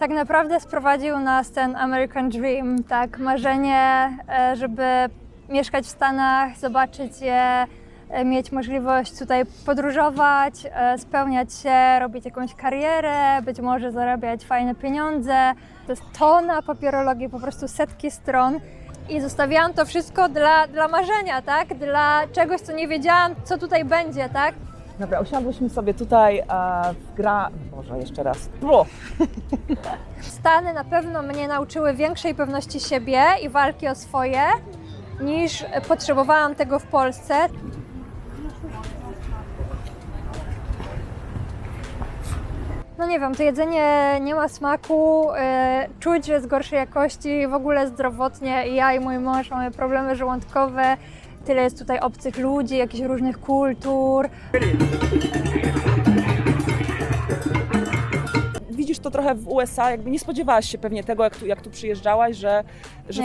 Tak naprawdę sprowadził nas ten American Dream, tak, marzenie, żeby mieszkać w Stanach, zobaczyć je, mieć możliwość tutaj podróżować, spełniać się, robić jakąś karierę, być może zarabiać fajne pieniądze. To jest tona papierologii, po prostu setki stron. I zostawiałam to wszystko dla marzenia, tak? Dla czegoś, co nie wiedziałam, co tutaj będzie, tak? Dobra, usiadłyśmy sobie tutaj Boże, jeszcze raz. Stany na pewno mnie nauczyły większej pewności siebie i walki o swoje, niż potrzebowałam tego w Polsce. No nie wiem, to jedzenie nie ma smaku, czuć, że jest gorszej jakości, w ogóle zdrowotnie i ja i mój mąż mamy problemy żołądkowe. Tyle jest tutaj obcych ludzi, jakichś różnych kultur. Widzisz to trochę w USA, jakby nie spodziewałaś się pewnie tego, jak tu przyjeżdżałaś, że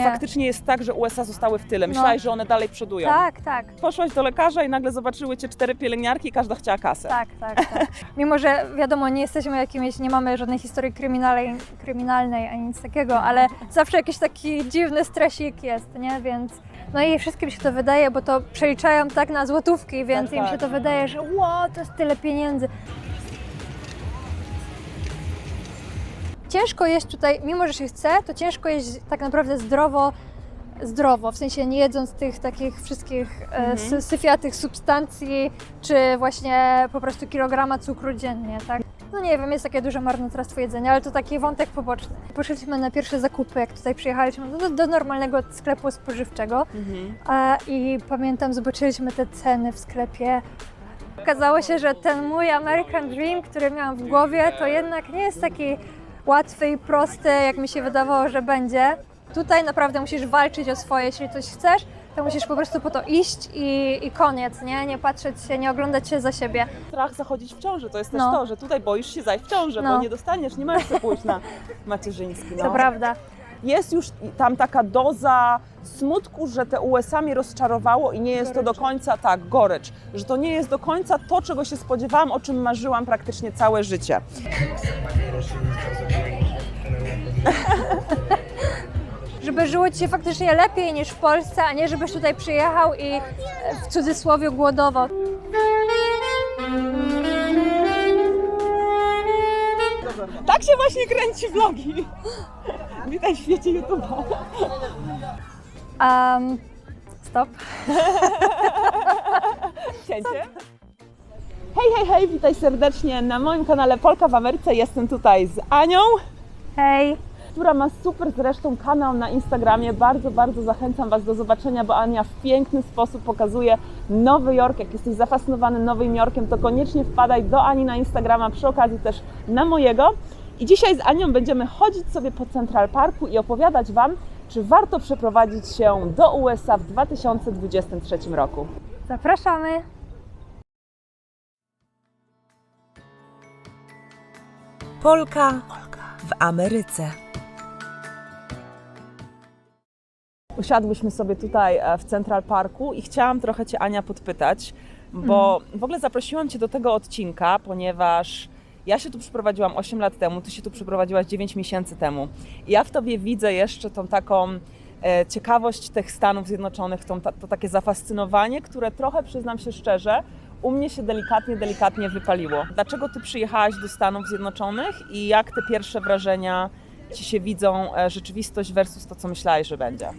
faktycznie jest tak, że USA zostały w tyle. Myślałaś, że one dalej przodują. Tak, tak. Poszłaś do lekarza i nagle zobaczyły cię 4 pielęgniarki i każda chciała kasę. Tak. Mimo, że wiadomo, nie jesteśmy jakimiś, nie mamy żadnej historii kryminalnej ani nic takiego, ale zawsze jakiś taki dziwny stresik jest, nie? Więc no i wszystkim się to wydaje, bo to przeliczają tak na złotówki, więc im się to wydaje, że to jest tyle pieniędzy. Ciężko jeść tutaj, mimo że się chce, to ciężko jeść tak naprawdę zdrowo, w sensie nie jedząc tych takich wszystkich syfiatych substancji, czy właśnie po prostu kilograma cukru dziennie, tak? No nie wiem, jest takie duże marnotrawstwo jedzenia, ale to taki wątek poboczny. Poszliśmy na pierwsze zakupy, jak tutaj przyjechaliśmy do normalnego sklepu spożywczego i pamiętam, zobaczyliśmy te ceny w sklepie. Okazało się, że ten mój American Dream, który miałam w głowie, to jednak nie jest taki łatwy i prosty, jak mi się wydawało, że będzie. Tutaj naprawdę musisz walczyć o swoje, jeśli coś chcesz, to musisz po prostu po to iść i koniec, nie patrzeć się, nie oglądać się za siebie. Strach zachodzić w ciąży, to jest też to, że tutaj boisz się zajść w ciążę, bo nie dostaniesz, nie możesz sobie pójść na macierzyński. To prawda. Jest już tam taka doza smutku, że te USA mnie rozczarowało i nie jest to do końca, gorycz, że to nie jest do końca to, czego się spodziewałam, o czym marzyłam praktycznie całe życie. Żeby żyło Ci się faktycznie lepiej niż w Polsce, a nie żebyś tutaj przyjechał i w cudzysłowie głodował. Tak się właśnie kręci vlogi. Witaj w świecie YouTube'a. Stop. Cięcie. Hej, witaj serdecznie na moim kanale Polka w Ameryce. Jestem tutaj z Anią. Hej. Która ma super zresztą kanał na Instagramie. Bardzo, bardzo zachęcam Was do zobaczenia, bo Ania w piękny sposób pokazuje Nowy Jork. Jak jesteś zafascynowany Nowym Jorkiem, to koniecznie wpadaj do Ani na Instagrama, przy okazji też na mojego. I dzisiaj z Anią będziemy chodzić sobie po Central Parku i opowiadać Wam, czy warto przeprowadzić się do USA w 2023 roku. Zapraszamy. Polka w Ameryce. Usiadłyśmy sobie tutaj w Central Parku i chciałam trochę Cię, Ania, podpytać, bo w ogóle zaprosiłam Cię do tego odcinka, ponieważ ja się tu przyprowadziłam 8 lat temu, Ty się tu przyprowadziłaś 9 miesięcy temu. I ja w Tobie widzę jeszcze tą taką ciekawość tych Stanów Zjednoczonych, to takie zafascynowanie, które trochę, przyznam się szczerze, u mnie się delikatnie wypaliło. Dlaczego Ty przyjechałaś do Stanów Zjednoczonych i jak te pierwsze wrażenia Ci się widzą, rzeczywistość versus to, co myślałaś, że będzie?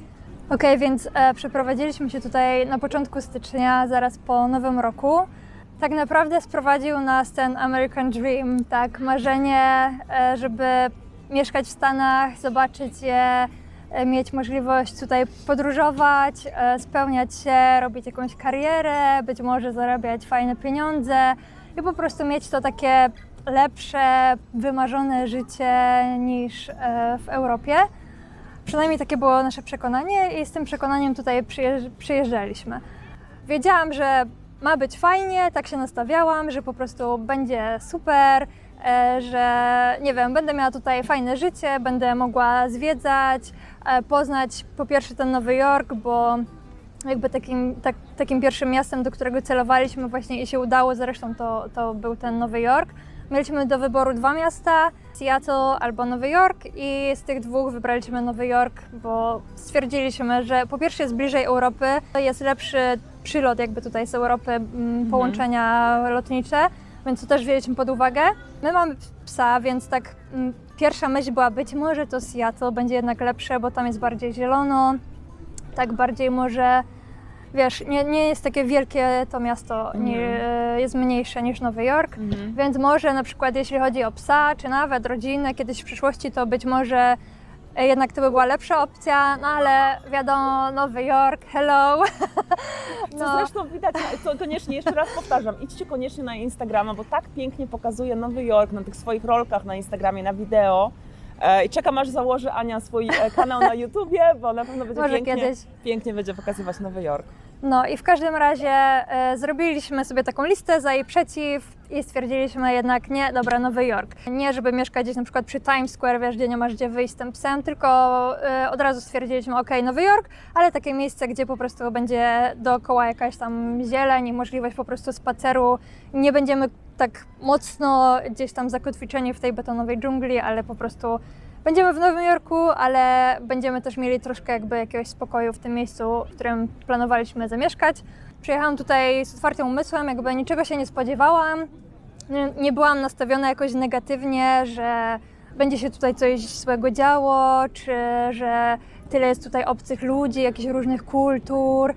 Okej, więc przeprowadziliśmy się tutaj na początku stycznia, zaraz po Nowym Roku. Tak naprawdę sprowadził nas ten American Dream, tak, marzenie, żeby mieszkać w Stanach, zobaczyć je, mieć możliwość tutaj podróżować, spełniać się, robić jakąś karierę, być może zarabiać fajne pieniądze i po prostu mieć to takie lepsze, wymarzone życie niż w Europie. Przynajmniej takie było nasze przekonanie i z tym przekonaniem tutaj przyjeżdżaliśmy. Wiedziałam, że ma być fajnie, tak się nastawiałam, że po prostu będzie super, że nie wiem, będę miała tutaj fajne życie, będę mogła zwiedzać, poznać po pierwsze ten Nowy Jork, bo jakby takim pierwszym miastem, do którego celowaliśmy właśnie i się udało, zresztą to był ten Nowy Jork. Mieliśmy do wyboru 2 miasta, Seattle albo Nowy Jork i z tych 2 wybraliśmy Nowy Jork, bo stwierdziliśmy, że po pierwsze jest bliżej Europy, jest lepszy przylot jakby tutaj z Europy, połączenia lotnicze, więc to też wzięliśmy pod uwagę. My mamy psa, więc tak pierwsza myśl była, być może to Seattle będzie jednak lepsze, bo tam jest bardziej zielono, tak bardziej może, wiesz, nie jest takie wielkie to miasto, jest mniejsze niż Nowy Jork, więc może na przykład jeśli chodzi o psa, czy nawet rodzinę kiedyś w przyszłości, to być może jednak to by była lepsza opcja, no ale wiadomo, Nowy Jork, hello. Co zresztą widać, to koniecznie, jeszcze raz powtarzam, idźcie koniecznie na Instagrama, bo tak pięknie pokazuje Nowy Jork na tych swoich rolkach na Instagramie, na wideo. I czekam, aż założy Ania swój kanał na YouTubie, bo na pewno będzie pięknie będzie pokazywać Nowy Jork. No i w każdym razie zrobiliśmy sobie taką listę za i przeciw i stwierdziliśmy jednak nie, dobra, Nowy Jork. Nie, żeby mieszkać gdzieś na przykład przy Times Square, wiesz, gdzie nie masz gdzie wyjść z tym psem, tylko od razu stwierdziliśmy, okej, Nowy Jork, ale takie miejsce, gdzie po prostu będzie dookoła jakaś tam zieleń i możliwość po prostu spaceru. Nie będziemy tak mocno gdzieś tam zakotwiczeni w tej betonowej dżungli, ale po prostu będziemy w Nowym Jorku, ale będziemy też mieli troszkę jakby jakiegoś spokoju w tym miejscu, w którym planowaliśmy zamieszkać. Przyjechałam tutaj z otwartym umysłem, jakby niczego się nie spodziewałam. Nie byłam nastawiona jakoś negatywnie, że będzie się tutaj coś złego działo, czy że tyle jest tutaj obcych ludzi, jakichś różnych kultur.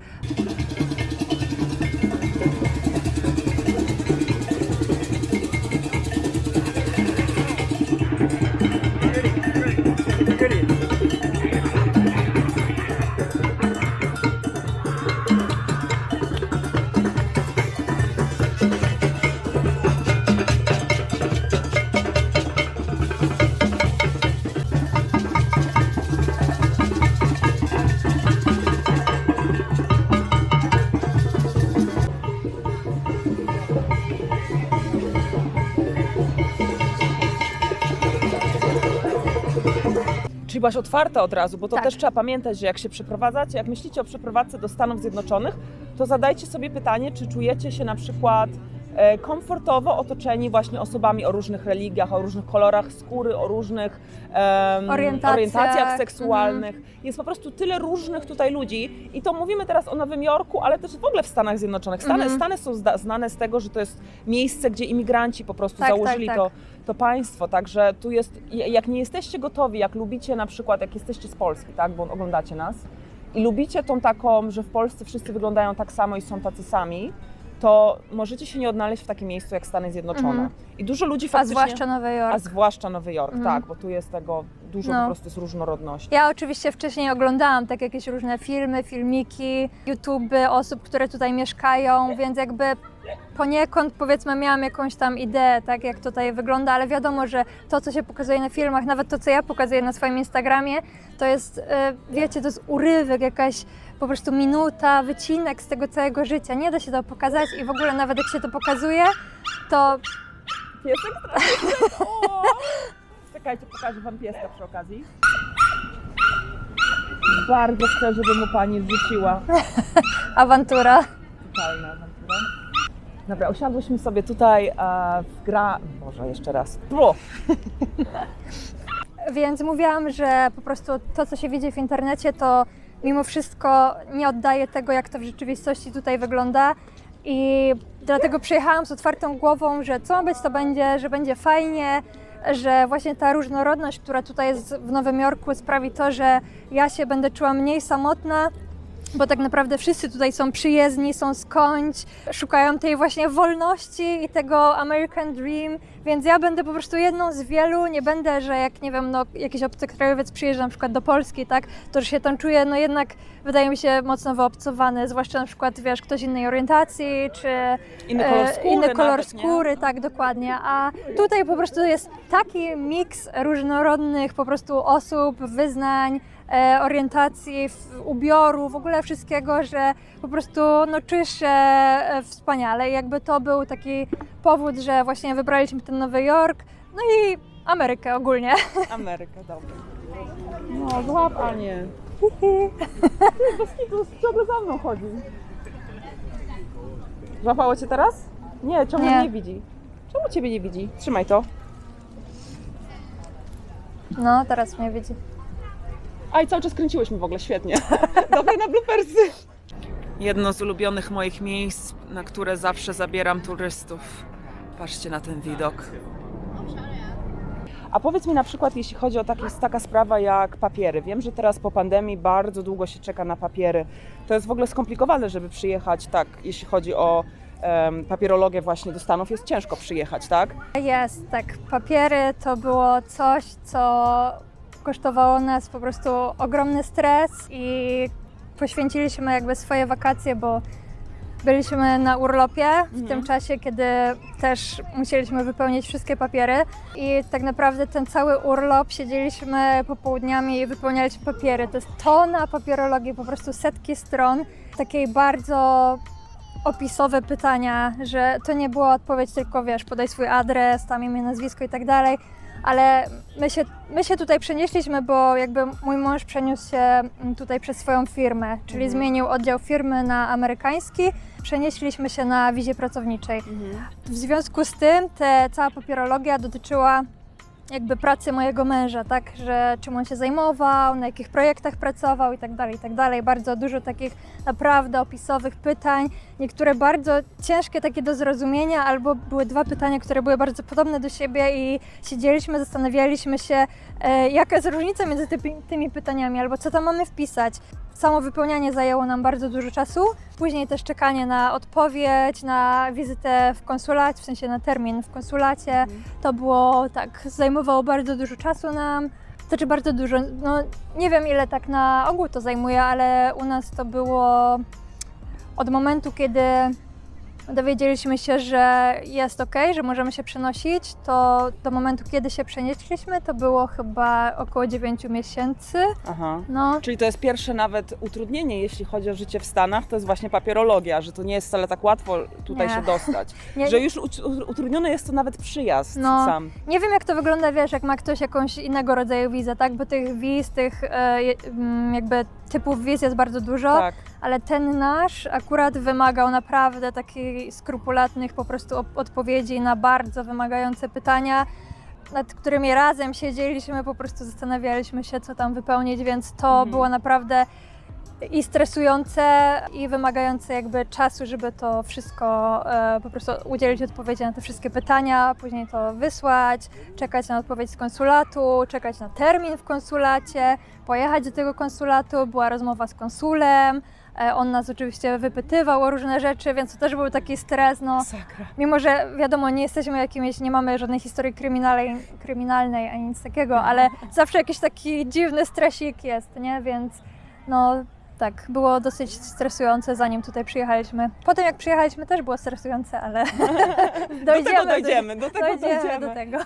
Czyli byłaś otwarta od razu, bo to Tak. też trzeba pamiętać, że jak się przeprowadzacie, jak myślicie o przeprowadzce do Stanów Zjednoczonych, to zadajcie sobie pytanie, czy czujecie się na przykład komfortowo otoczeni właśnie osobami o różnych religiach, o różnych kolorach skóry, o różnych orientacjach seksualnych. Jest po prostu tyle różnych tutaj ludzi i to mówimy teraz o Nowym Jorku, ale też w ogóle w Stanach Zjednoczonych. Stany są znane z tego, że to jest miejsce, gdzie imigranci po prostu założyli to państwo, także tu jest, jak nie jesteście gotowi, jak lubicie na przykład, jak jesteście z Polski, tak, bo oglądacie nas i lubicie tą taką, że w Polsce wszyscy wyglądają tak samo i są tacy sami, to możecie się nie odnaleźć w takim miejscu jak Stany Zjednoczone. I dużo ludzi faktycznie... A zwłaszcza Nowy Jork. Tak, bo tu jest tego dużo po prostu z różnorodności. Ja oczywiście wcześniej oglądałam tak jakieś różne filmy, filmiki, YouTube'y osób, które tutaj mieszkają, więc jakby poniekąd powiedzmy miałam jakąś tam ideę, tak jak tutaj wygląda, ale wiadomo, że to, co się pokazuje na filmach, nawet to, co ja pokazuję na swoim Instagramie, to jest, wiecie, to jest urywek, jakaś po prostu minuta, wycinek z tego całego życia. Nie da się to pokazać i w ogóle nawet jak się to pokazuje, to... Piesek straszny. Czekajcie, pokażę wam pieska przy okazji. Bardzo chcę, żeby mu pani wrzuciła. Awantura. Totalna awantura. Dobra, usiadłyśmy sobie tutaj w Boże, jeszcze raz. Więc mówiłam, że po prostu to, co się widzi w internecie, to mimo wszystko nie oddaje tego, jak to w rzeczywistości tutaj wygląda. I dlatego przyjechałam z otwartą głową, że co ma być, to będzie, że będzie fajnie, że właśnie ta różnorodność, która tutaj jest w Nowym Jorku, sprawi to, że ja się będę czuła mniej samotna, bo tak naprawdę wszyscy tutaj są przyjezdni, są skądś, szukają tej właśnie wolności i tego American Dream, więc ja będę po prostu jedną z wielu, nie będę, że jak, nie wiem, no jakiś obcokrajowiec przyjeżdża na przykład do Polski, tak, to że się tam czuję, no jednak wydaje mi się mocno wyobcowany, zwłaszcza na przykład, wiesz, ktoś innej orientacji, czy inny kolor skóry, tak, dokładnie, a tutaj po prostu jest taki miks różnorodnych po prostu osób, wyznań, orientacji, ubioru, w ogóle wszystkiego, że po prostu no, czujesz się wspaniale. I jakby to był taki powód, że właśnie wybraliśmy ten Nowy Jork, no i Amerykę ogólnie. Amerykę, dobra. No, złap Anię. Ty, bez kitu, ciągle za mną chodzi. Złapało cię teraz? Nie, ciągle Nie. mnie widzi. Czemu Ciebie nie widzi? Trzymaj to. No, teraz mnie widzi. A i cały czas kręciłyśmy w ogóle, świetnie. Dawaj na bloopersy. Jedno z ulubionych moich miejsc, na które zawsze zabieram turystów. Patrzcie na ten widok. A powiedz mi na przykład, jeśli chodzi o taka sprawa jak papiery. Wiem, że teraz po pandemii bardzo długo się czeka na papiery. To jest w ogóle skomplikowane, żeby przyjechać, tak, jeśli chodzi o papierologię właśnie do Stanów, jest ciężko przyjechać, tak? Jest, tak. Papiery to było coś, co kosztowało nas po prostu ogromny stres i poświęciliśmy jakby swoje wakacje, bo byliśmy na urlopie w tym czasie, kiedy też musieliśmy wypełnić wszystkie papiery i tak naprawdę ten cały urlop siedzieliśmy popołudniami i wypełnialiśmy papiery. To jest tona papierologii, po prostu setki stron, takiej bardzo opisowe pytania, że to nie była odpowiedź tylko, wiesz, podaj swój adres, tam imię, nazwisko i tak dalej, ale my się tutaj przenieśliśmy, bo jakby mój mąż przeniósł się tutaj przez swoją firmę, czyli zmienił oddział firmy na amerykański, przenieśliśmy się na wizie pracowniczej. W związku z tym cała papierologia dotyczyła jakby pracy mojego męża, tak, że czym on się zajmował, na jakich projektach pracował i tak dalej. Bardzo dużo takich naprawdę opisowych pytań, niektóre bardzo ciężkie takie do zrozumienia, albo były dwa pytania, które były bardzo podobne do siebie i siedzieliśmy, zastanawialiśmy się, jaka jest różnica między tymi pytaniami, albo co tam mamy wpisać. Samo wypełnianie zajęło nam bardzo dużo czasu, później też czekanie na odpowiedź, na wizytę w konsulacie, w sensie na termin w konsulacie. To było tak, zajmowało bardzo dużo czasu nam, znaczy bardzo dużo, no nie wiem ile tak na ogół to zajmuje, ale u nas to było od momentu, kiedy dowiedzieliśmy się, że jest ok, że możemy się przenosić, to do momentu, kiedy się przenieśliśmy, to było chyba około 9 miesięcy. Aha. No. Czyli to jest pierwsze nawet utrudnienie, jeśli chodzi o życie w Stanach, to jest właśnie papierologia, że to nie jest wcale tak łatwo tutaj Nie. się dostać. Nie. Że już utrudniony jest to nawet przyjazd No. sam. Nie wiem jak to wygląda, wiesz, jak ma ktoś jakąś innego rodzaju wizę, tak? Bo tych wiz, tych jakby typów wiz jest bardzo dużo, Tak. ale ten nasz akurat wymagał naprawdę takich skrupulatnych po prostu odpowiedzi na bardzo wymagające pytania, nad którymi razem siedzieliśmy, po prostu zastanawialiśmy się, co tam wypełnić, więc to było naprawdę i stresujące, i wymagające jakby czasu, żeby to wszystko po prostu udzielić odpowiedzi na te wszystkie pytania, później to wysłać, czekać na odpowiedź z konsulatu, czekać na termin w konsulacie, pojechać do tego konsulatu, była rozmowa z konsulem, on nas oczywiście wypytywał o różne rzeczy, więc to też był taki stres, no. Sakra. Mimo że wiadomo, nie jesteśmy jakimiś, nie mamy żadnej historii kryminalnej ani nic takiego, ale zawsze jakiś taki dziwny stresik jest, nie? Więc no tak, było dosyć stresujące zanim tutaj przyjechaliśmy. Potem jak przyjechaliśmy też było stresujące, ale dojdziemy. dojdziemy do tego.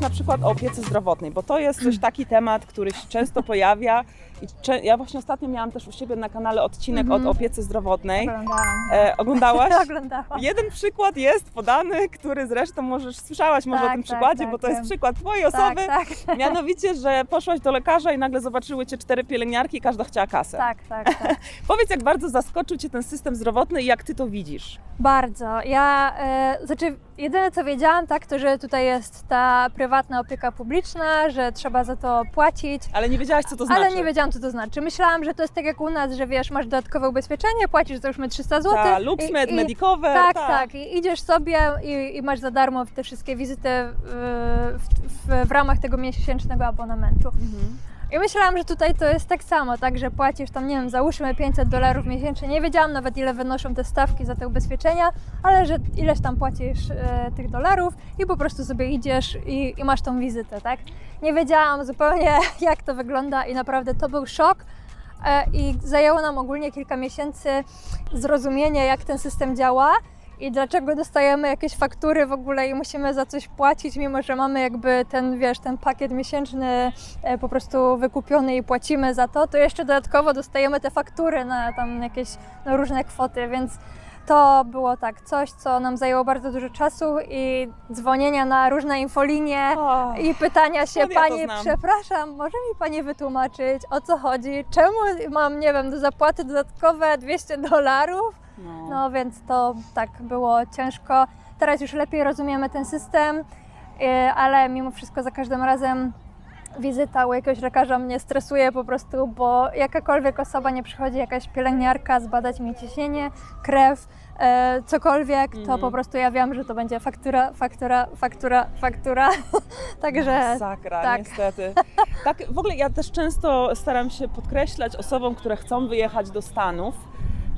Na przykład o opiece zdrowotnej, bo to jest coś taki temat, który się często pojawia i ja właśnie ostatnio miałam też u siebie na kanale odcinek o opiece zdrowotnej. Oglądałaś? Oglądałam. Jeden przykład jest podany, który zresztą słyszałaś może o tym przykładzie, bo to jest przykład twojej osoby. Tak. Mianowicie, że poszłaś do lekarza i nagle zobaczyły cię 4 pielęgniarki i każda chciała kasę. Tak. Powiedz, jak bardzo zaskoczył cię ten system zdrowotny i jak ty to widzisz? Bardzo. Znaczy jedyne co wiedziałam, tak, to że tutaj jest ta prywatna opieka publiczna, że trzeba za to płacić. Ale nie wiedziałaś, co to znaczy. Ale nie wiedziałam, co to znaczy. Myślałam, że to jest tak jak u nas, że wiesz, masz dodatkowe ubezpieczenie, płacisz załóżmy 300 zł. Tak, LuxMed, Medicover. Tak. I idziesz sobie i masz za darmo te wszystkie wizyty w ramach tego miesięcznego abonamentu. I myślałam, że tutaj to jest tak samo, tak, że płacisz tam, nie wiem, załóżmy $500 miesięcznie. Nie wiedziałam nawet, ile wynoszą te stawki za te ubezpieczenia, ale że ileś tam płacisz tych dolarów i po prostu sobie idziesz i masz tą wizytę, tak? Nie wiedziałam zupełnie, jak to wygląda i naprawdę to był szok. I zajęło nam ogólnie kilka miesięcy zrozumienie, jak ten system działa i dlaczego dostajemy jakieś faktury w ogóle i musimy za coś płacić, mimo że mamy jakby ten, wiesz, ten pakiet miesięczny po prostu wykupiony i płacimy za to, to jeszcze dodatkowo dostajemy te faktury na tam jakieś różne kwoty, więc to było tak coś, co nam zajęło bardzo dużo czasu i dzwonienia na różne infolinie i pytania się, ja to pani, znam. przepraszam, może mi pani wytłumaczyć, o co chodzi, czemu mam, nie wiem, do zapłaty dodatkowe $200? No więc to tak było ciężko. Teraz już lepiej rozumiemy ten system, ale mimo wszystko za każdym razem wizyta u jakiegoś lekarza mnie stresuje po prostu, bo jakakolwiek osoba nie przychodzi, jakaś pielęgniarka zbadać mi ciśnienie, krew, cokolwiek, to po prostu ja wiem, że to będzie faktura. Także Masakra, tak. niestety. Tak, w ogóle ja też często staram się podkreślać osobom, które chcą wyjechać do Stanów,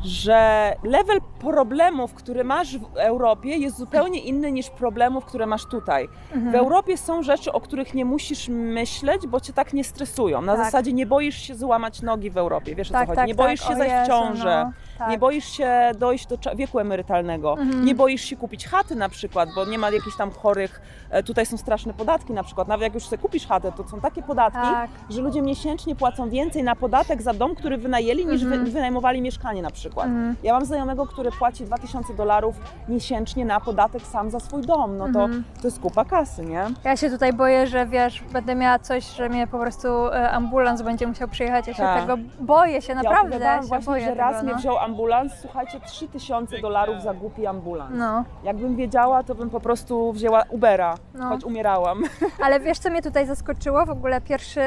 że level problemów, które masz w Europie, jest zupełnie inny niż problemów, które masz tutaj. W Europie są rzeczy, o których nie musisz myśleć, bo cię tak nie stresują. Na Tak. zasadzie nie boisz się złamać nogi w Europie, wiesz o co Tak, chodzi. tak, Nie boisz tak. się O zajść w Jezu, ciążę, no. Tak. nie boisz się dojść do wieku emerytalnego, nie boisz się kupić chaty na przykład, bo nie ma jakichś tam chorych, tutaj są straszne podatki na przykład, nawet jak już sobie kupisz chatę, to są takie podatki, Tak. że ludzie miesięcznie płacą więcej na podatek za dom, który wynajęli, niż wynajmowali mieszkanie na przykład. Ja mam znajomego, który płaci $2000 miesięcznie na podatek sam za swój dom, no to jest kupa kasy, nie? Ja się tutaj boję, że wiesz, będę miała coś, że mnie po prostu ambulans będzie musiał przyjechać. Ja się Tak. tego boję się, Ja naprawdę opowiadałam się właśnie, boję że raz tego, mnie no. wziął ambulans, słuchajcie, $3000 za głupi ambulans. No. Jakbym wiedziała, to bym po prostu wzięła Ubera, No. choć umierałam. Ale wiesz, co mnie tutaj zaskoczyło? W ogóle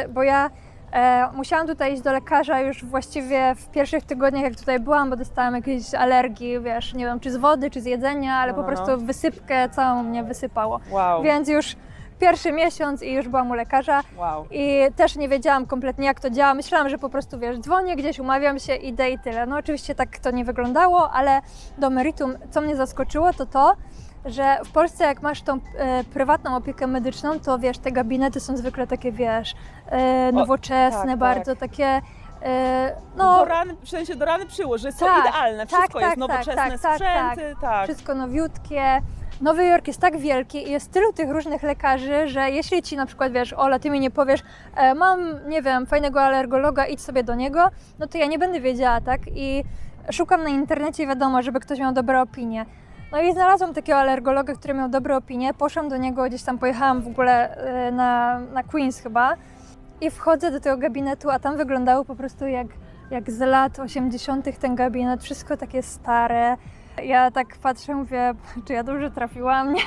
bo ja musiałam tutaj iść do lekarza już właściwie w pierwszych tygodniach, jak tutaj byłam, bo dostałam jakieś alergii, wiesz, nie wiem, czy z wody, czy z jedzenia, ale po prostu wysypkę całą mnie wysypało. Wow. Więc już pierwszy miesiąc i już byłam u lekarza. Wow. I też nie wiedziałam kompletnie, jak to działa. Myślałam, że po prostu, wiesz, dzwonię gdzieś, umawiam się, idę i tyle. No oczywiście tak to nie wyglądało, ale do meritum, co mnie zaskoczyło, to, że w Polsce jak masz tą prywatną opiekę medyczną, to wiesz, te gabinety są zwykle takie, wiesz, nowoczesne, tak, bardzo tak. takie, W sensie do rany przyło, że są Tak, idealne, wszystko tak, jest nowoczesne, sprzęty, tak. wszystko nowiutkie. Nowy Jork jest tak wielki i jest tylu tych różnych lekarzy, że jeśli ci na przykład, wiesz, Ola, ty mi nie powiesz, mam, nie wiem, fajnego alergologa, idź sobie do niego, no to ja nie będę wiedziała, tak? I szukam na internecie, wiadomo, żeby ktoś miał dobre opinie. No i znalazłam takiego alergologa, który miał dobre opinie, poszłam do niego, gdzieś tam pojechałam w ogóle na Queens chyba i wchodzę do tego gabinetu, a tam wyglądało po prostu jak z lat 80. ten gabinet, wszystko takie stare. Ja tak patrzę, mówię, czy ja dobrze trafiłam, nie?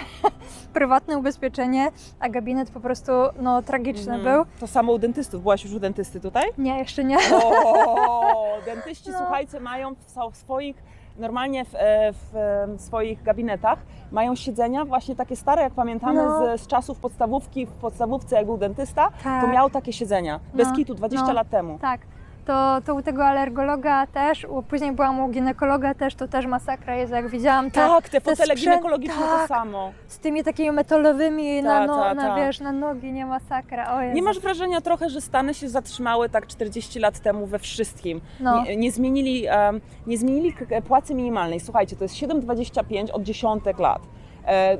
Prywatne ubezpieczenie, a gabinet po prostu, no, tragiczny był. To samo u dentystów. Byłaś już u dentysty tutaj? Nie, jeszcze nie. O, dentyści, No. słuchajcie, mają w swoich, normalnie w swoich gabinetach mają siedzenia właśnie takie stare, jak pamiętamy No. z czasów podstawówki. W podstawówce, jak był dentysta, Tak. to miał takie siedzenia. Bez No, kitu, 20 lat temu. Tak. To u tego alergologa też, później byłam u ginekologa też, to też masakra jest, jak widziałam Tak, te fotele sprzęt- ginekologiczne to tak, samo. z tymi takimi metalowymi Ta. wiesz, na nogi, nie masakra, o Jezu. Nie masz wrażenia trochę, że Stany się zatrzymały tak 40 lat temu we wszystkim? No. Nie zmienili płacy minimalnej. Słuchajcie, to jest 7,25 od dziesiątek lat.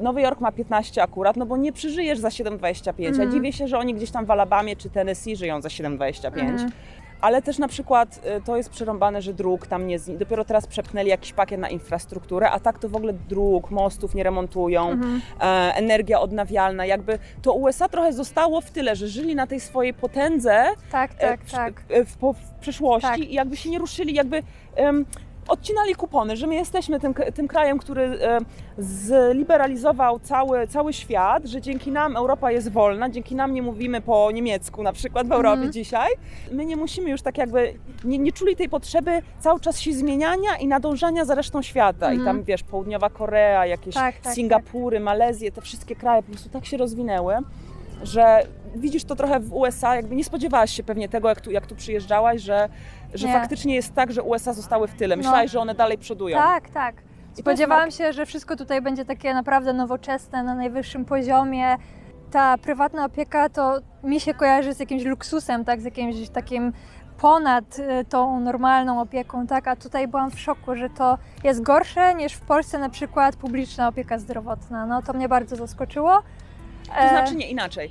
Nowy Jork ma 15 akurat, no bo nie przeżyjesz za 7,25. Ja dziwię się, że oni gdzieś tam w Alabamie czy Tennessee żyją za 7,25. Ale też na przykład to jest przerąbane, że dróg tam dopiero teraz przepchnęli jakiś pakiet na infrastrukturę, a tak to w ogóle dróg, mostów nie remontują, energia odnawialna, jakby to USA trochę zostało w tyle, że żyli na tej swojej potędze Tak. w przeszłości Tak. i jakby się nie ruszyli, odcinali kupony, że my jesteśmy tym krajem, który zliberalizował cały świat, że dzięki nam Europa jest wolna, dzięki nam nie mówimy po niemiecku na przykład w Europie dzisiaj. My nie musimy już tak jakby, nie czuli tej potrzeby cały czas się zmieniania i nadążania za resztą świata. I tam wiesz, Południowa Korea, jakieś Singapury, Malezje, te wszystkie kraje po prostu tak się rozwinęły, że widzisz to trochę w USA, jakby nie spodziewałaś się pewnie tego, jak tu przyjeżdżałaś, że faktycznie jest tak, że USA zostały w tyle. Myślałaś, że one dalej przodują. Tak. Spodziewałam się, że wszystko tutaj będzie takie naprawdę nowoczesne, na najwyższym poziomie. Ta prywatna opieka to mi się kojarzy z jakimś luksusem, tak, z jakimś takim ponad tą normalną opieką, tak, a tutaj byłam w szoku, że to jest gorsze niż w Polsce na przykład publiczna opieka zdrowotna. No to mnie bardzo zaskoczyło. To znaczy nie, inaczej.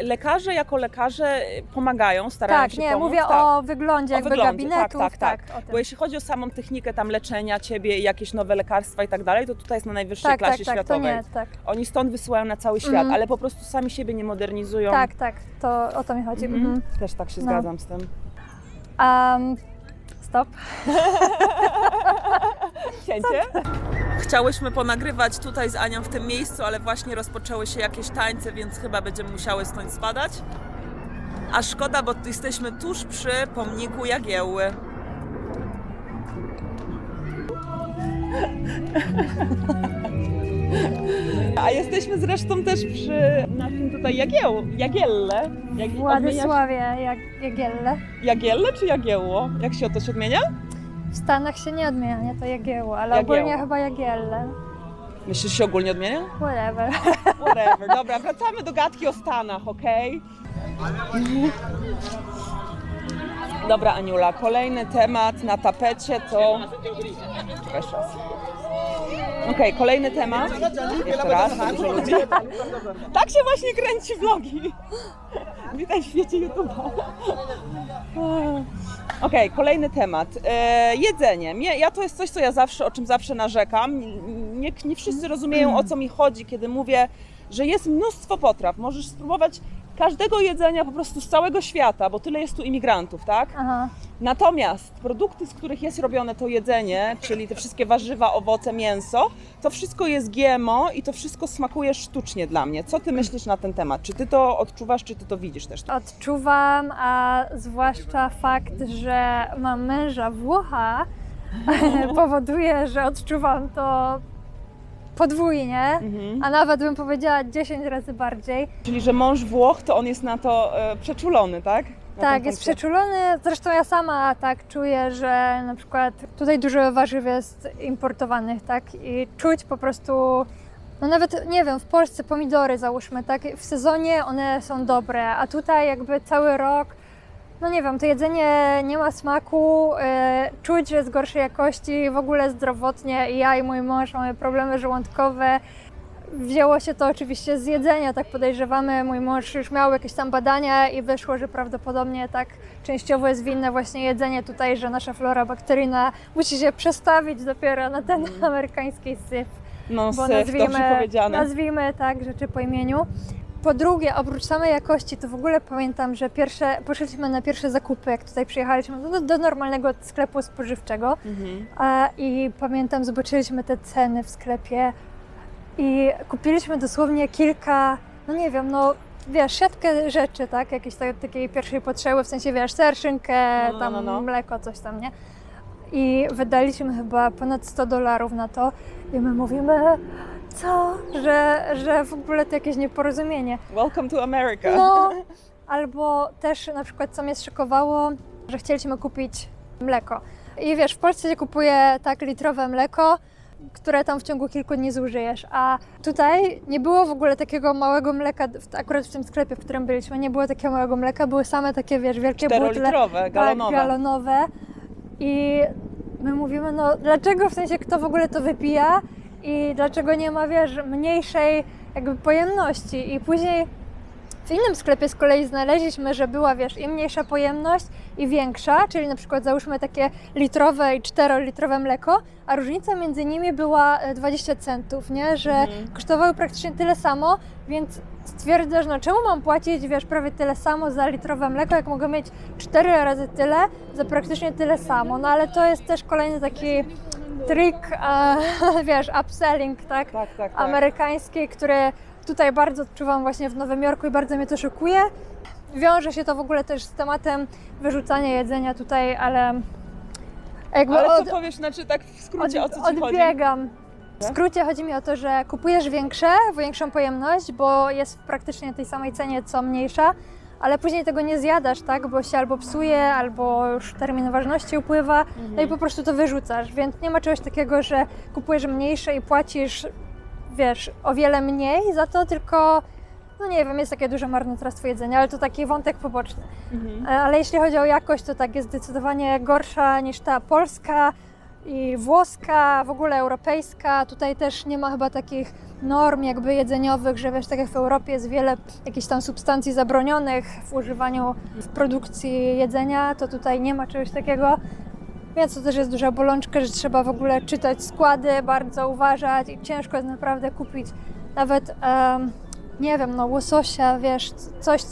Lekarze jako lekarze pomagają, starają się pomóc. Mówię o wyglądzie jakby gabinetów. Tak. Bo jeśli chodzi o samą technikę tam leczenia ciebie i jakieś nowe lekarstwa i tak dalej, to tutaj jest na najwyższej klasie światowej. To nie, Oni stąd wysyłają na cały świat, ale po prostu sami siebie nie modernizują. Tak, to o to mi chodzi. Też tak się zgadzam z tym. Stop. Cięcie? Chciałyśmy ponagrywać tutaj z Anią w tym miejscu, ale właśnie rozpoczęły się jakieś tańce, więc chyba będziemy musiały stąd spadać. A szkoda, bo jesteśmy tuż przy pomniku Jagiełły. A jesteśmy zresztą też przy naszym tutaj Jagielle. Władysławie Jagielle. Jagielle czy Jagiełło? Jak się to odmienia? W Stanach się nie odmienia, nie? To Jagiełło, ale ogólnie chyba Jagielle. Myślisz, że się ogólnie odmienia? Whatever. Dobra, wracamy do gadki o Stanach, okej? Dobra, Aniula, kolejny temat na tapecie to... Czekaj jeszcze raz. Okej, kolejny temat. Jeszcze raz, dużo ludzi. Tak się właśnie kręci vlogi. Witaj w świecie YouTube'a. Okej, kolejny temat. Jedzenie. To jest coś, o czym zawsze narzekam. Nie wszyscy rozumieją, o co mi chodzi, kiedy mówię, że jest mnóstwo potraw. Możesz spróbować każdego jedzenia po prostu z całego świata, bo tyle jest tu imigrantów, tak? Aha. Natomiast produkty, z których jest robione to jedzenie, czyli te wszystkie warzywa, owoce, mięso, to wszystko jest GMO i to wszystko smakuje sztucznie dla mnie. Co ty myślisz na ten temat? Czy ty to odczuwasz, czy ty to widzisz też? Odczuwam, a zwłaszcza fakt, że mam męża Włocha, powoduje, że odczuwam to podwójnie, a nawet bym powiedziała 10 razy bardziej. Czyli, że mąż Włoch, to on jest na to przeczulony, tak? Tak, jest przeczulony. Zresztą ja sama tak czuję, że na przykład tutaj dużo warzyw jest importowanych, tak? I czuć po prostu, no nawet, nie wiem, w Polsce pomidory załóżmy, tak? W sezonie one są dobre, a tutaj jakby cały rok, no nie wiem, to jedzenie nie ma smaku, czuć, że jest gorszej jakości, w ogóle zdrowotnie i ja i mój mąż mamy problemy żołądkowe. Wzięło się to oczywiście z jedzenia, tak podejrzewamy. Mój mąż już miał jakieś tam badania i wyszło, że prawdopodobnie tak częściowo jest winne właśnie jedzenie tutaj, że nasza flora bakteryjna musi się przestawić dopiero na ten amerykański syf. No bo syf, dobrze powiedziane. Nazwijmy tak rzeczy po imieniu. Po drugie, oprócz samej jakości, to w ogóle pamiętam, że poszliśmy na pierwsze zakupy, jak tutaj przyjechaliśmy do normalnego sklepu spożywczego i pamiętam, zobaczyliśmy te ceny w sklepie i kupiliśmy dosłownie kilka, no nie wiem, no wiesz, siatkę rzeczy, tak, jakieś takiej pierwszej potrzeby, w sensie wiesz, serszynkę, mleko, coś tam, nie? I wydaliśmy chyba ponad $100 na to i my mówimy, co? Że w ogóle to jakieś nieporozumienie. Welcome to America. No, albo też na przykład, co mnie zszokowało, że chcieliśmy kupić mleko. I wiesz, w Polsce się kupuje tak litrowe mleko, które tam w ciągu kilku dni zużyjesz, a tutaj nie było w ogóle takiego małego mleka, akurat w tym sklepie, w którym byliśmy, nie było takiego małego mleka, były same takie, wiesz, wielkie butle. 4-litrowe, galonowe. Tak, galonowe. I my mówimy, no dlaczego, w sensie kto w ogóle to wypija i dlaczego nie ma, wiesz, mniejszej jakby pojemności. I później w innym sklepie z kolei znaleźliśmy, że była, wiesz, i mniejsza pojemność i większa, czyli na przykład załóżmy takie litrowe i 4-litrowe mleko, a różnica między nimi była 20 centów, nie? Że kosztowały praktycznie tyle samo, więc stwierdzasz, no czemu mam płacić, wiesz, prawie tyle samo za litrowe mleko, jak mogę mieć 4 razy tyle za praktycznie tyle samo. No ale to jest też kolejny taki trik, wiesz, upselling, tak? Tak. Amerykański, który tutaj bardzo odczuwam właśnie w Nowym Jorku i bardzo mnie to szokuje. Wiąże się to w ogóle też z tematem wyrzucania jedzenia tutaj, ale jakby Ale co powiesz, znaczy tak w skrócie, o co ci chodzi? odbiegam. W skrócie chodzi mi o to, że kupujesz większą pojemność, bo jest praktycznie tej samej cenie, co mniejsza, ale później tego nie zjadasz, tak? Bo się albo psuje, albo już termin ważności upływa, no i po prostu to wyrzucasz, więc nie ma czegoś takiego, że kupujesz mniejsze i płacisz, wiesz, o wiele mniej za to, tylko no nie wiem, jest takie duże marnotrawstwo jedzenia, ale to taki wątek poboczny. Ale jeśli chodzi o jakość, to tak jest zdecydowanie gorsza niż ta polska i włoska, w ogóle europejska. Tutaj też nie ma chyba takich norm jakby jedzeniowych, że wiesz, tak jak w Europie jest wiele jakichś tam substancji zabronionych w używaniu w produkcji jedzenia, to tutaj nie ma czegoś takiego. Więc to też jest duża bolączka, że trzeba w ogóle czytać składy, bardzo uważać i ciężko jest naprawdę kupić nawet nie wiem, no łososia, wiesz, coś,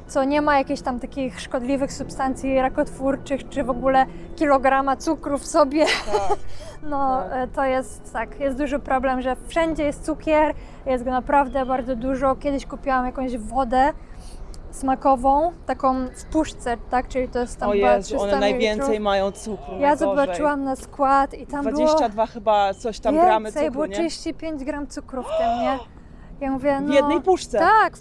co nie ma jakichś tam takich szkodliwych substancji rakotwórczych, czy w ogóle kilograma cukru w sobie. Tak. No to jest tak, jest duży problem, że wszędzie jest cukier, jest go naprawdę bardzo dużo. Kiedyś kupiłam jakąś wodę smakową, taką w puszce, tak, czyli to jest tam O chyba Jezu, 300 one najwięcej mililitrów. mają cukru. Ja najgorzej. zobaczyłam na skład i tam 22 było chyba coś tam gramy więcej, cukru, było nie? 35 gram cukru w tym, nie? Ja mówię, no... W jednej puszce? Tak,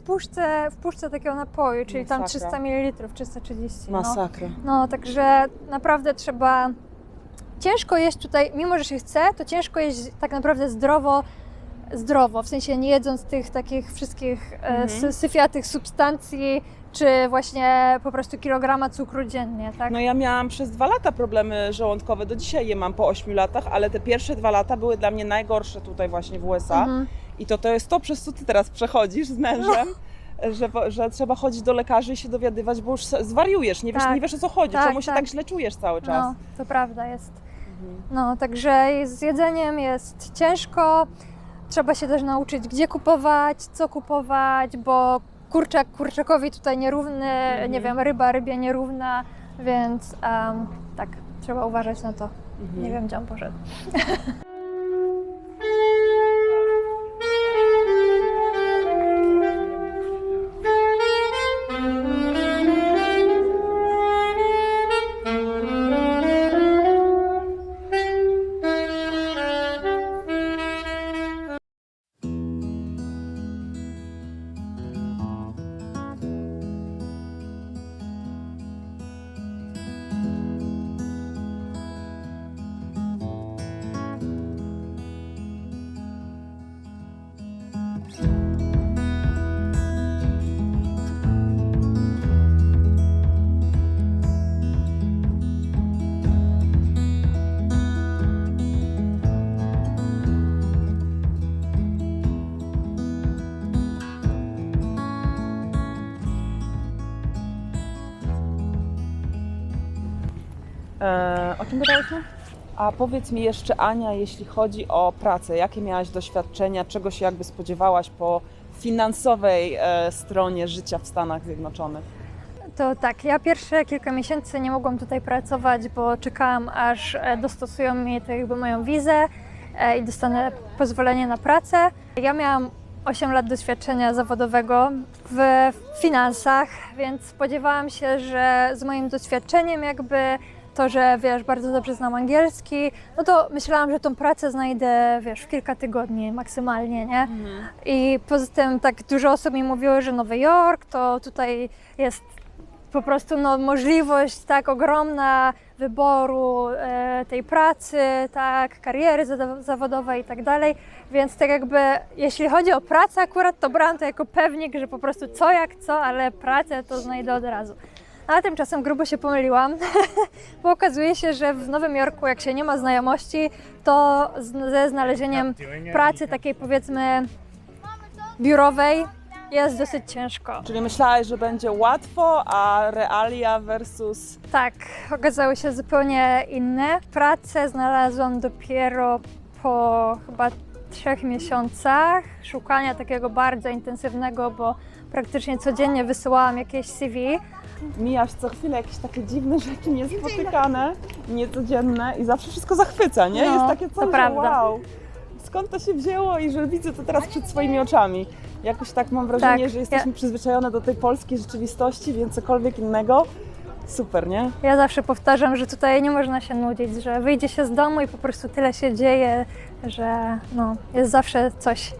w puszce takiego napoju, czyli tam Masakra. 300 ml, 330. Masakra. No, także naprawdę trzeba... Ciężko jeść tutaj, mimo że się chce, to ciężko jeść tak naprawdę zdrowo, w sensie nie jedząc tych takich wszystkich syfiatych substancji, czy właśnie po prostu kilograma cukru dziennie, tak? No ja miałam przez 2 lata problemy żołądkowe, do dzisiaj je mam po 8 latach, ale te pierwsze 2 lata były dla mnie najgorsze tutaj właśnie w USA. I to jest to, przez co ty teraz przechodzisz z mężem, że trzeba chodzić do lekarzy i się dowiadywać, bo już zwariujesz, nie wiesz, Tak. nie wiesz o co chodzi, Tak, czemu się tak. tak źle czujesz cały czas. No, to prawda jest. No, także z jedzeniem jest ciężko. Trzeba się też nauczyć, gdzie kupować, co kupować, bo kurczak kurczakowi tutaj nierówny, nie wiem, ryba rybie nierówna, więc tak, trzeba uważać na to. Nie wiem, gdzie on poszedł. O czym gadałyśmy? A powiedz mi jeszcze, Ania, jeśli chodzi o pracę, jakie miałaś doświadczenia, czego się jakby spodziewałaś po finansowej stronie życia w Stanach Zjednoczonych? To tak, ja pierwsze kilka miesięcy nie mogłam tutaj pracować, bo czekałam, aż dostosują mi to jakby moją wizę i dostanę pozwolenie na pracę. Ja miałam 8 lat doświadczenia zawodowego w finansach, więc spodziewałam się, że z moim doświadczeniem jakby to, że wiesz, bardzo dobrze znam angielski, no to myślałam, że tą pracę znajdę, wiesz, w kilka tygodni maksymalnie, nie? I poza tym tak dużo osób mi mówiło, że Nowy Jork, to tutaj jest po prostu no, możliwość tak ogromna wyboru tej pracy, tak, kariery zawodowej i tak dalej, więc tak jakby jeśli chodzi o pracę akurat, to brałam to jako pewnik, że po prostu co jak co, ale pracę to znajdę od razu. A tymczasem grubo się pomyliłam, bo okazuje się, że w Nowym Jorku, jak się nie ma znajomości, to ze znalezieniem pracy takiej powiedzmy biurowej jest dosyć ciężko. Czyli myślałaś, że będzie łatwo, a realia versus... Tak, okazały się zupełnie inne. Pracę znalazłam dopiero po chyba 3 miesiącach szukania takiego bardzo intensywnego, bo praktycznie codziennie wysyłałam jakieś CV. Mijasz co chwilę jakieś takie dziwne rzeczy, niespotykane, niecodzienne i zawsze wszystko zachwyca, nie? No, Jest takie to coś, że prawda. wow, skąd to się wzięło i że widzę to teraz przed swoimi oczami. Jakoś tak mam wrażenie, Tak, że jesteśmy przyzwyczajone do tej polskiej rzeczywistości, więc cokolwiek innego, super, nie? Ja zawsze powtarzam, że tutaj nie można się nudzić, że wyjdzie się z domu i po prostu tyle się dzieje, że no, jest zawsze coś.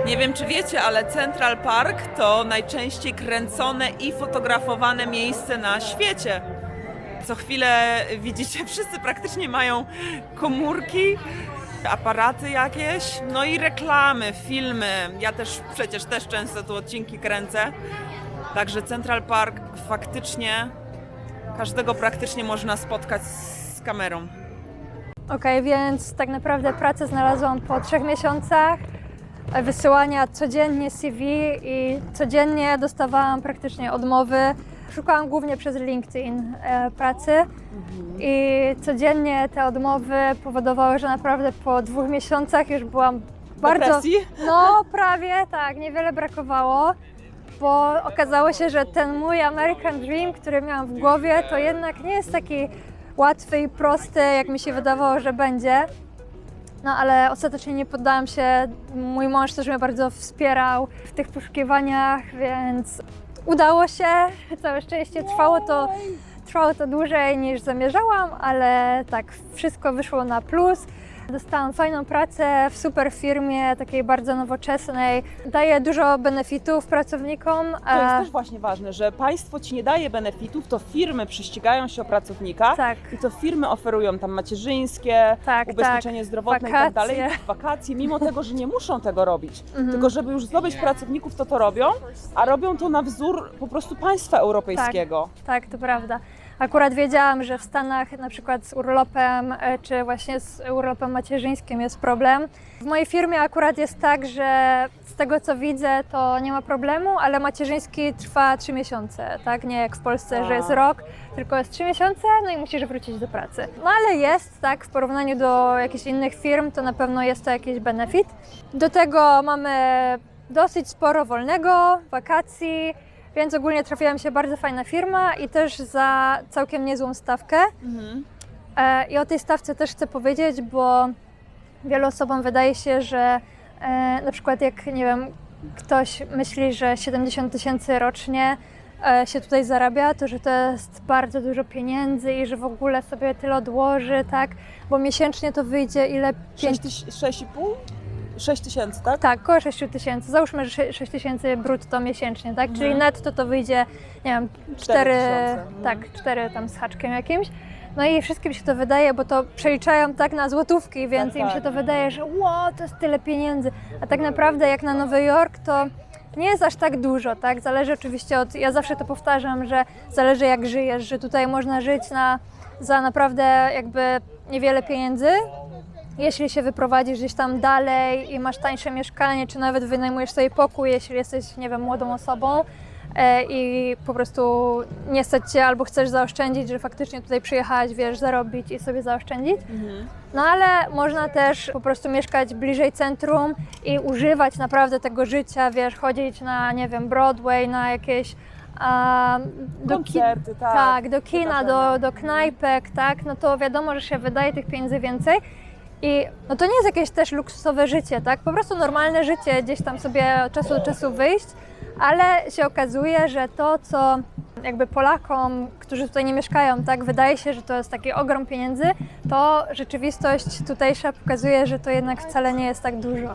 Nie wiem, czy wiecie, ale Central Park to najczęściej kręcone i fotografowane miejsce na świecie. Co chwilę widzicie, wszyscy praktycznie mają komórki, aparaty jakieś, no i reklamy, filmy. Ja też przecież też często tu odcinki kręcę. Także Central Park faktycznie każdego praktycznie można spotkać z kamerą. Okej, więc tak naprawdę pracę znalazłam po 3 miesiącach wysyłania codziennie CV i codziennie dostawałam praktycznie odmowy. Szukałam głównie przez LinkedIn pracy i codziennie te odmowy powodowały, że naprawdę po 2 miesiącach już byłam bardzo... Depresji? No prawie, tak, niewiele brakowało, bo okazało się, że ten mój American Dream, który miałam w głowie, to jednak nie jest taki łatwy i prosty, jak mi się wydawało, że będzie. No ale ostatecznie nie poddałam się. Mój mąż też mnie bardzo wspierał w tych poszukiwaniach, więc udało się. Całe szczęście trwało to dłużej niż zamierzałam, ale tak, wszystko wyszło na plus. Dostałam fajną pracę w super firmie, takiej bardzo nowoczesnej. Daje dużo benefitów pracownikom. To jest też właśnie ważne, że państwo ci nie daje benefitów, to firmy prześcigają się o pracownika Tak. i to firmy oferują tam macierzyńskie, Tak, ubezpieczenie tak. zdrowotne i tak dalej, Wakacje. wakacje, mimo tego, że nie muszą tego robić. Tylko żeby już zdobyć pracowników, to robią, a robią to na wzór po prostu państwa europejskiego. Tak, to prawda. Akurat wiedziałam, że w Stanach na przykład z urlopem, czy właśnie z urlopem macierzyńskim jest problem. W mojej firmie akurat jest tak, że z tego co widzę, to nie ma problemu, ale macierzyński trwa 3 miesiące, tak? Nie jak w Polsce, że jest rok, tylko jest 3 miesiące, no i musisz wrócić do pracy. No ale jest, tak, w porównaniu do jakichś innych firm, to na pewno jest to jakiś benefit. Do tego mamy dosyć sporo wolnego, wakacji, więc ogólnie trafiła mi się bardzo fajna firma i też za całkiem niezłą stawkę. I o tej stawce też chcę powiedzieć, bo wielu osobom wydaje się, że na przykład jak, nie wiem, ktoś myśli, że 70 000 rocznie się tutaj zarabia, to że to jest bardzo dużo pieniędzy i że w ogóle sobie tyle odłoży, tak? Bo miesięcznie to wyjdzie ile? 6,5? 6 tysięcy, tak? Tak, około 6 000. Załóżmy, że 6 000 brutto miesięcznie, tak? Czyli netto to wyjdzie, nie wiem, 4, 4000. tak, 4 tam z haczkiem jakimś. No i wszystkim się to wydaje, bo to przeliczają tak na złotówki, więc Tak, im tak. się to wydaje, że wow, to jest tyle pieniędzy. A tak naprawdę jak na Nowy Jork to nie jest aż tak dużo, tak? Zależy oczywiście od, ja zawsze to powtarzam, że zależy jak żyjesz, że tutaj można żyć za naprawdę jakby niewiele pieniędzy. Jeśli się wyprowadzisz gdzieś tam dalej i masz tańsze mieszkanie, czy nawet wynajmujesz sobie pokój, jeśli jesteś, nie wiem, młodą osobą i po prostu nie stać cię albo chcesz zaoszczędzić, że faktycznie tutaj przyjechałaś, wiesz, zarobić i sobie zaoszczędzić. No ale można też po prostu mieszkać bliżej centrum i używać naprawdę tego życia, wiesz, chodzić na, nie wiem, Broadway, na jakieś Koncerty, tak. tak, do kina, do knajpek, tak, no to wiadomo, że się wydaje tych pieniędzy więcej. I no to nie jest jakieś też luksusowe życie, tak? Po prostu normalne życie, gdzieś tam sobie od czasu do czasu wyjść, ale się okazuje, że to, co jakby Polakom, którzy tutaj nie mieszkają, tak, wydaje się, że to jest taki ogrom pieniędzy, to rzeczywistość tutejsza pokazuje, że to jednak wcale nie jest tak dużo,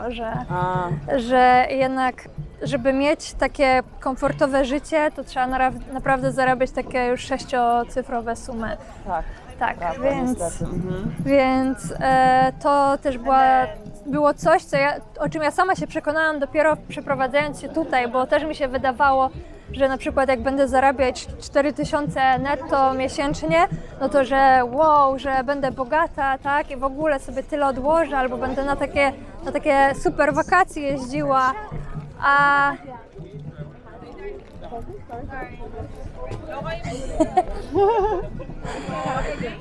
że jednak, żeby mieć takie komfortowe życie, to trzeba naprawdę zarabiać takie już 6-cyfrowe sumy. Tak. Tak, Prawda, więc niestety. więc to też było coś, o czym ja sama się przekonałam dopiero przeprowadzając się tutaj, bo też mi się wydawało, że na przykład jak będę zarabiać 4000 netto miesięcznie, no to że wow, że będę bogata, tak, i w ogóle sobie tyle odłożę, albo będę na takie super wakacje jeździła,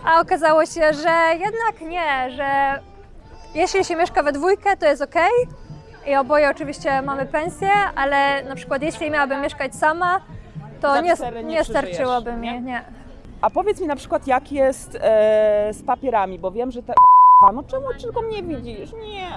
a okazało się, że jednak nie, że jeśli się mieszka we dwójkę, to jest okej. I oboje oczywiście mamy pensję, ale na przykład jeśli miałabym mieszkać sama, to Za nie cztery nie starczyłoby przeżyjesz, mi, nie? nie. A powiedz mi na przykład, jak jest z papierami, bo wiem, że te no czemu tylko mnie widzisz? Nie.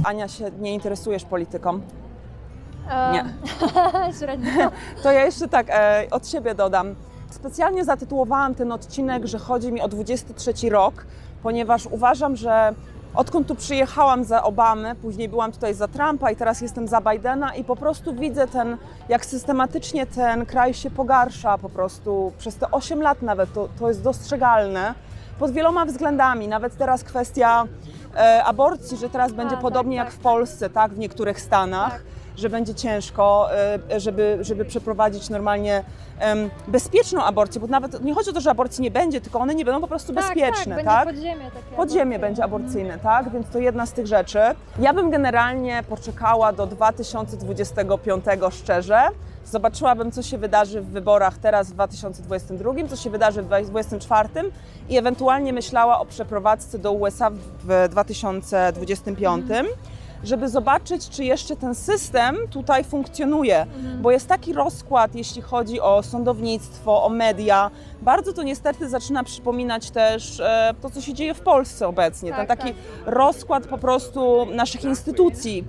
Ania, się nie interesujesz polityką? Nie. Średnio. To ja jeszcze tak od siebie dodam. Specjalnie zatytułowałam ten odcinek, że chodzi mi o 23 rok, ponieważ uważam, że odkąd tu przyjechałam za Obamy, później byłam tutaj za Trumpa i teraz jestem za Bidena i po prostu widzę jak systematycznie ten kraj się pogarsza po prostu przez te 8 lat nawet, to jest dostrzegalne pod wieloma względami, nawet teraz kwestia aborcji, że teraz będzie podobnie jak w Polsce, tak, w niektórych stanach. Tak. Że będzie ciężko, żeby przeprowadzić normalnie bezpieczną aborcję, bo nawet nie chodzi o to, że aborcji nie będzie, tylko one nie będą po prostu bezpieczne, tak? tak? Będzie podziemie takie. Podziemie będzie aborcyjne, tak? Więc to jedna z tych rzeczy. Ja bym generalnie poczekała do 2025 szczerze. Zobaczyłabym, co się wydarzy w wyborach teraz w 2022, co się wydarzy w 2024 i ewentualnie myślała o przeprowadzce do USA w 2025. Żeby zobaczyć, czy jeszcze ten system tutaj funkcjonuje, bo jest taki rozkład, jeśli chodzi o sądownictwo, o media. Bardzo to niestety zaczyna przypominać też to, co się dzieje w Polsce obecnie, Tak, ten taki tak. rozkład po prostu naszych instytucji.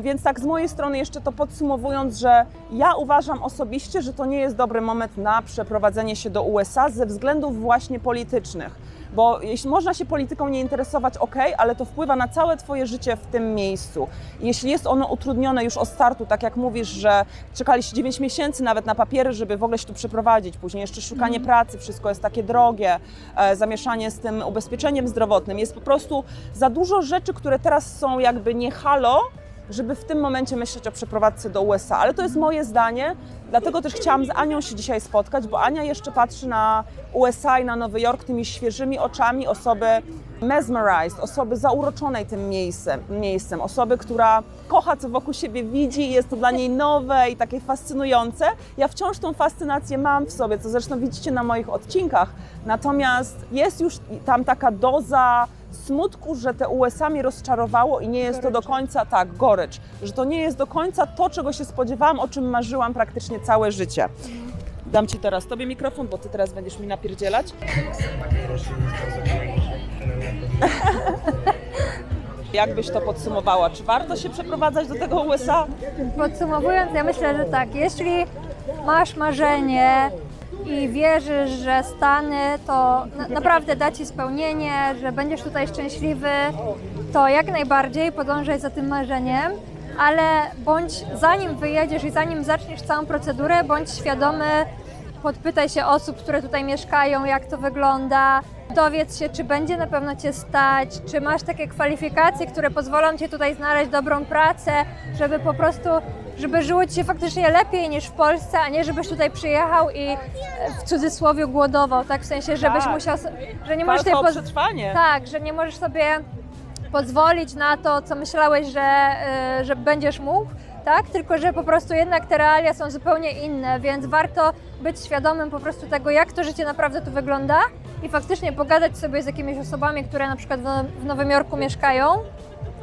Więc tak z mojej strony jeszcze to podsumowując, że ja uważam osobiście, że to nie jest dobry moment na przeprowadzenie się do USA ze względów właśnie politycznych. Bo jeśli można się polityką nie interesować, ale to wpływa na całe Twoje życie w tym miejscu. Jeśli jest ono utrudnione już od startu, tak jak mówisz, że czekaliście 9 miesięcy nawet na papiery, żeby w ogóle się tu przeprowadzić, później jeszcze szukanie pracy, wszystko jest takie drogie, zamieszanie z tym ubezpieczeniem zdrowotnym. Jest po prostu za dużo rzeczy, które teraz są jakby nie halo, żeby w tym momencie myśleć o przeprowadzce do USA. Ale to jest moje zdanie, dlatego też chciałam z Anią się dzisiaj spotkać, bo Ania jeszcze patrzy na USA i na Nowy Jork tymi świeżymi oczami osoby mesmerized, osoby zauroczonej tym miejscem, osoby, która kocha, co wokół siebie widzi, jest to dla niej nowe i takie fascynujące. Ja wciąż tą fascynację mam w sobie, co zresztą widzicie na moich odcinkach, natomiast jest już tam taka doza smutku, że te USA mnie rozczarowało i nie jest to do końca, tak, gorycz, że to nie jest do końca to, czego się spodziewałam, o czym marzyłam praktycznie całe życie. Dam Ci teraz Tobie mikrofon, bo Ty teraz będziesz mi napierdzielać. Jak byś to podsumowała? Czy warto się przeprowadzać do tego USA? Podsumowując, ja myślę, że tak, jeśli masz marzenie i wierzysz, że Stany to naprawdę da Ci spełnienie, że będziesz tutaj szczęśliwy, to jak najbardziej podążaj za tym marzeniem, ale bądź zanim wyjedziesz i zanim zaczniesz całą procedurę, bądź świadomy, podpytaj się osób, które tutaj mieszkają, jak to wygląda, dowiedz się, czy będzie na pewno Cię stać, czy masz takie kwalifikacje, które pozwolą Ci tutaj znaleźć dobrą pracę, żeby po prostu, żeby żyło Ci się faktycznie lepiej niż w Polsce, a nie żebyś tutaj przyjechał i w cudzysłowie głodował, tak? W sensie, żebyś Tak. musiał, że nie możesz Walka o sobie przetrwanie. tak, że nie możesz sobie pozwolić na to, co myślałeś, że będziesz mógł, tak? Tylko że po prostu jednak te realia są zupełnie inne, więc warto być świadomym po prostu tego, jak to życie naprawdę tu wygląda i faktycznie pogadać sobie z jakimiś osobami, które na przykład w Nowym Jorku mieszkają,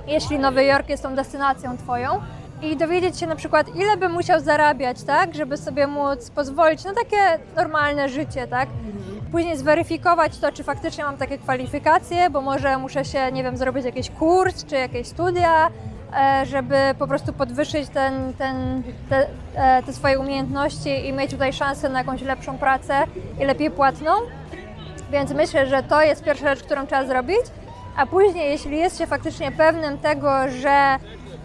jeśli Nowy Jork jest tą destynacją Twoją, i dowiedzieć się na przykład, ile bym musiał zarabiać, tak, żeby sobie móc pozwolić na takie normalne życie, tak? Później zweryfikować to, czy faktycznie mam takie kwalifikacje, bo może muszę się, nie wiem, zrobić jakiś kurs, czy jakieś studia, żeby po prostu podwyższyć te swoje umiejętności i mieć tutaj szansę na jakąś lepszą pracę i lepiej płatną. Więc myślę, że to jest pierwsza rzecz, którą trzeba zrobić, a później, jeśli jest się faktycznie pewnym tego, że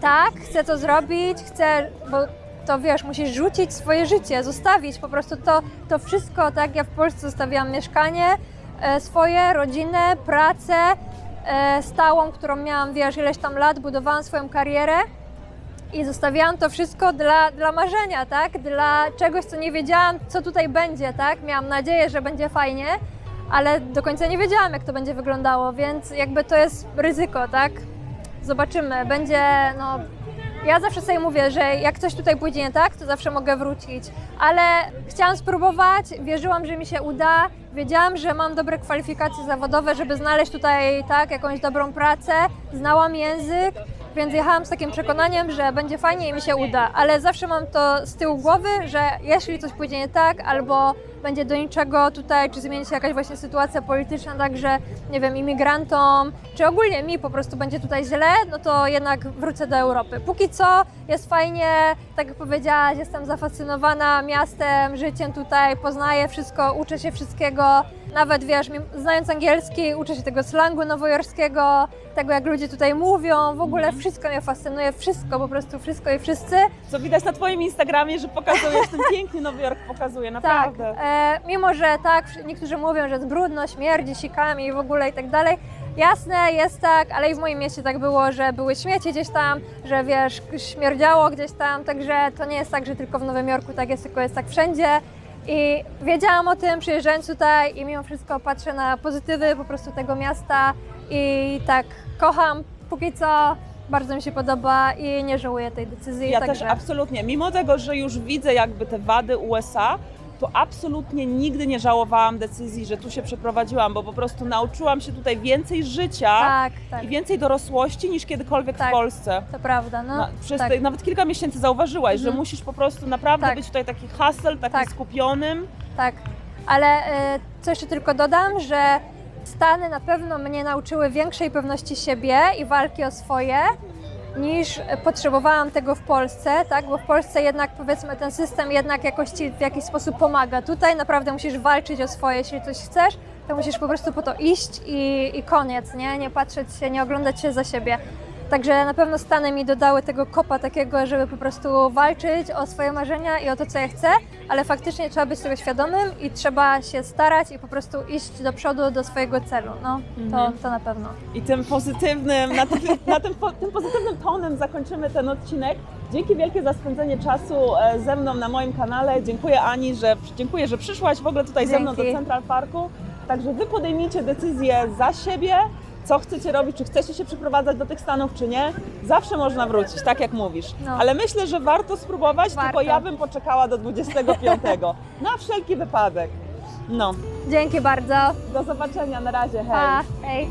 tak, chcę to zrobić, bo to wiesz, musisz rzucić swoje życie, zostawić po prostu to wszystko, tak, ja w Polsce zostawiłam mieszkanie swoje, rodzinę, pracę stałą, którą miałam, wiesz, ileś tam lat, budowałam swoją karierę i zostawiałam to wszystko dla marzenia, tak, dla czegoś, co nie wiedziałam, co tutaj będzie, tak, miałam nadzieję, że będzie fajnie, ale do końca nie wiedziałam, jak to będzie wyglądało, więc jakby to jest ryzyko, tak, zobaczymy, będzie, no, ja zawsze sobie mówię, że jak coś tutaj pójdzie nie tak, to zawsze mogę wrócić, ale chciałam spróbować, wierzyłam, że mi się uda, wiedziałam, że mam dobre kwalifikacje zawodowe, żeby znaleźć tutaj tak jakąś dobrą pracę, znałam język, więc jechałam z takim przekonaniem, że będzie fajnie i mi się uda, ale zawsze mam to z tyłu głowy, że jeśli coś pójdzie nie tak, albo będzie do niczego tutaj, czy zmieni się jakaś właśnie sytuacja polityczna, także nie wiem, imigrantom, czy ogólnie mi po prostu będzie tutaj źle, no to jednak wrócę do Europy. Póki co jest fajnie, tak jak powiedziałaś, jestem zafascynowana miastem, życiem tutaj, poznaję wszystko, uczę się wszystkiego, nawet wiesz, znając angielski, uczę się tego slangu nowojorskiego, tego jak ludzie tutaj mówią, w ogóle wszystko mnie fascynuje, wszystko, po prostu wszystko i wszyscy. Co widać na Twoim Instagramie, że pokazujesz ten piękny Nowy Jork, pokazuje, naprawdę. Tak, mimo że tak, niektórzy mówią, że jest brudno, śmierdzi sikami i w ogóle i tak dalej. Jasne, jest tak, ale i w moim mieście tak było, że były śmieci gdzieś tam, że wiesz, śmierdziało gdzieś tam, także to nie jest tak, że tylko w Nowym Jorku tak jest, tylko jest tak wszędzie. I wiedziałam o tym, przyjeżdżając tutaj i mimo wszystko patrzę na pozytywy po prostu tego miasta i tak kocham, póki co bardzo mi się podoba i nie żałuję tej decyzji. Ja także... też absolutnie, mimo tego, że już widzę jakby te wady USA, to absolutnie nigdy nie żałowałam decyzji, że tu się przeprowadziłam, bo po prostu nauczyłam się tutaj więcej życia Tak. i więcej dorosłości niż kiedykolwiek w Polsce. To prawda, no. Przez tak. nawet kilka miesięcy zauważyłaś, że musisz po prostu naprawdę być tutaj taki hustle, taki skupionym. Tak, ale co jeszcze tylko dodam, że Stany na pewno mnie nauczyły większej pewności siebie i walki o swoje, niż potrzebowałam tego w Polsce, tak? Bo w Polsce jednak powiedzmy ten system jednak jakoś Ci w jakiś sposób pomaga. Tutaj naprawdę musisz walczyć o swoje, jeśli coś chcesz, to musisz po prostu po to iść i koniec, nie patrzeć się, nie oglądać się za siebie. Także na pewno Stany mi dodały tego kopa takiego, żeby po prostu walczyć o swoje marzenia i o to, co ja chcę, ale faktycznie trzeba być tego świadomym i trzeba się starać i po prostu iść do przodu, do swojego celu. No, to na pewno. I tym pozytywnym, tym pozytywnym tonem zakończymy ten odcinek. Dzięki wielkie za spędzenie czasu ze mną na moim kanale. Dziękuję Ani, dziękuję, że przyszłaś w ogóle tutaj ze mną do Central Parku. Także Wy podejmijcie decyzję za siebie, co chcecie robić, czy chcecie się przeprowadzać do tych Stanów, czy nie. Zawsze można wrócić, tak jak mówisz. No. Ale myślę, że warto spróbować, tylko ja bym poczekała do 25. Na wszelki wypadek. No. Dzięki bardzo. Do zobaczenia, na razie, hej. Pa, hej.